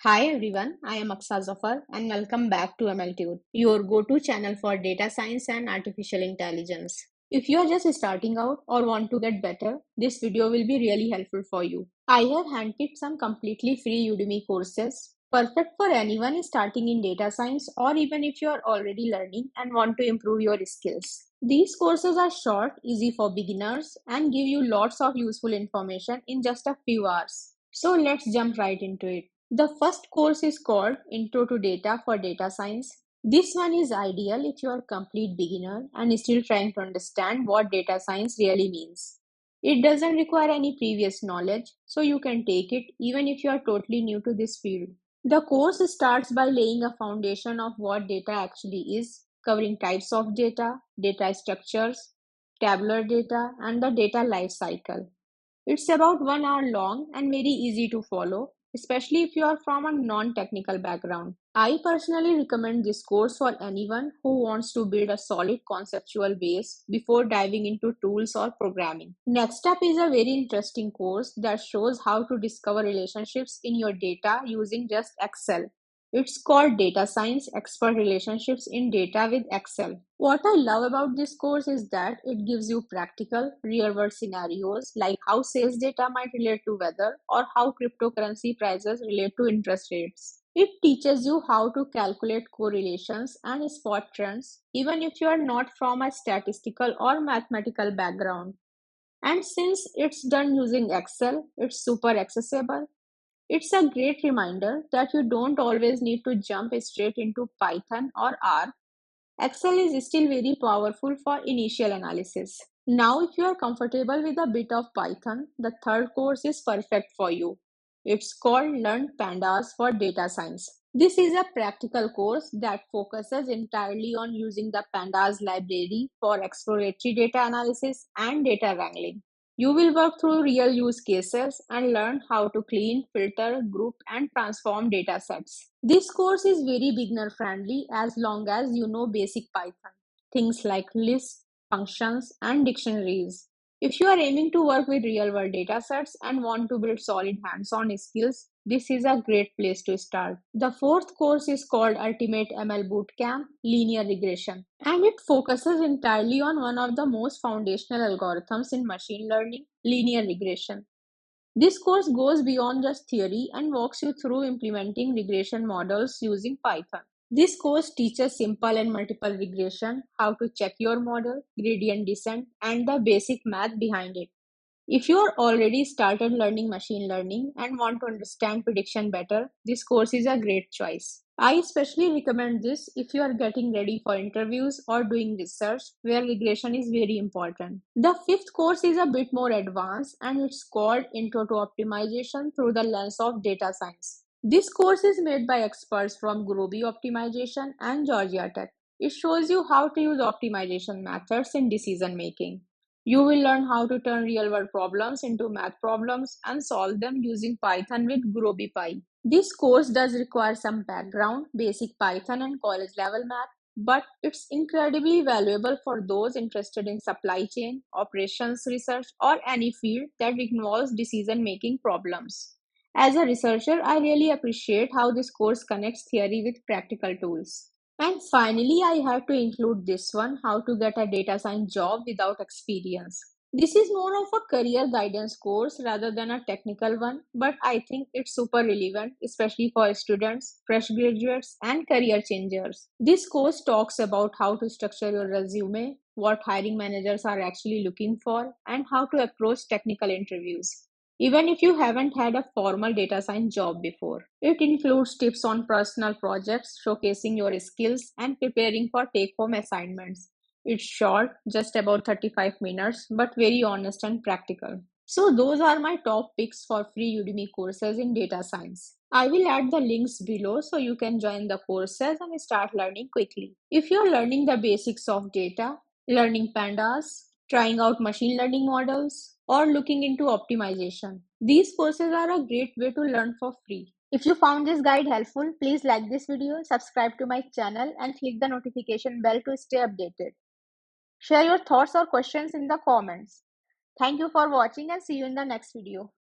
Hi everyone, I am Aqsa Zafar and welcome back to MLTut, your go-to channel for data science and artificial intelligence. If you are just starting out or want to get better, this video will be really helpful for you. I have handpicked some completely free Udemy courses, perfect for anyone starting in data science or even if you are already learning and want to improve your skills. These courses are short, easy for beginners, and give you lots of useful information in just a few hours. So let's jump right into it. The first course is called Intro to Data for Data Science. This one is ideal if you are a complete beginner and still trying to understand what data science really means. It doesn't require any previous knowledge, so you can take it even if you are totally new to this field. The course starts by laying a foundation of what data actually is, covering types of data, data structures, tabular data, and the data life cycle. It's about 1 hour long and very easy to follow, especially if you are from a non-technical background. I personally recommend this course for anyone who wants to build a solid conceptual base before diving into tools or programming. Next up is a very interesting course that shows how to discover relationships in your data using just Excel. It's called Data Science Expert Relationships in Data with Excel. What I love about this course is that it gives you practical, real world scenarios like how sales data might relate to weather or how cryptocurrency prices relate to interest rates. It teaches you how to calculate correlations and spot trends, even if you are not from a statistical or mathematical background. And since it's done using Excel, it's super accessible. It's a great reminder that you don't always need to jump straight into Python or R. Excel is still very powerful for initial analysis. Now, if you are comfortable with a bit of Python, the third course is perfect for you. It's called Learn Pandas for Data Science. This is a practical course that focuses entirely on using the Pandas library for exploratory data analysis and data wrangling. You will work through real use cases and learn how to clean, filter, group, and transform data sets. This course is very beginner friendly as long as you know basic Python, things like lists, functions, and dictionaries. If you are aiming to work with real world data sets and want to build solid hands on skills, this is a great place to start. The fourth course is called Ultimate ML Bootcamp Linear Regression, and it focuses entirely on one of the most foundational algorithms in machine learning, linear regression. This course goes beyond just theory and walks you through implementing regression models using Python. This course teaches simple and multiple regression, how to check your model, gradient descent, and the basic math behind it. If you are already started learning machine learning and want to understand prediction better, this course is a great choice. I especially recommend this if you are getting ready for interviews or doing research where regression is very important. The fifth course is a bit more advanced and it's called Intro to Optimization through the lens of data science. This course is made by experts from Groby Optimization and Georgia Tech. It shows you how to use optimization methods in decision making. You will learn how to turn real world problems into math problems and solve them using Python with GrobyPy. This course does require some background, basic Python and college level math, but it's incredibly valuable for those interested in supply chain, operations research, or any field that involves decision making problems. As a researcher, I really appreciate how this course connects theory with practical tools. And finally, I have to include this one, how to get a data science job without experience. This is more of a career guidance course rather than a technical one, but I think it's super relevant, especially for students, fresh graduates, and career changers. This course talks about how to structure your resume, what hiring managers are actually looking for, and how to approach technical interviews even if you haven't had a formal data science job before. It includes tips on personal projects, showcasing your skills, and preparing for take home assignments. It's short, just about 35 minutes, but very honest and practical. So, those are my top picks for free Udemy courses in data science. I will add the links below so you can join the courses and start learning quickly. If you're learning the basics of data, learning pandas, trying out machine learning models, or looking into optimization, these courses are a great way to learn for free. If you found this guide helpful, please like this video, subscribe to my channel, and click the notification bell to stay updated. Share your thoughts or questions in the comments. Thank you for watching and see you in the next video.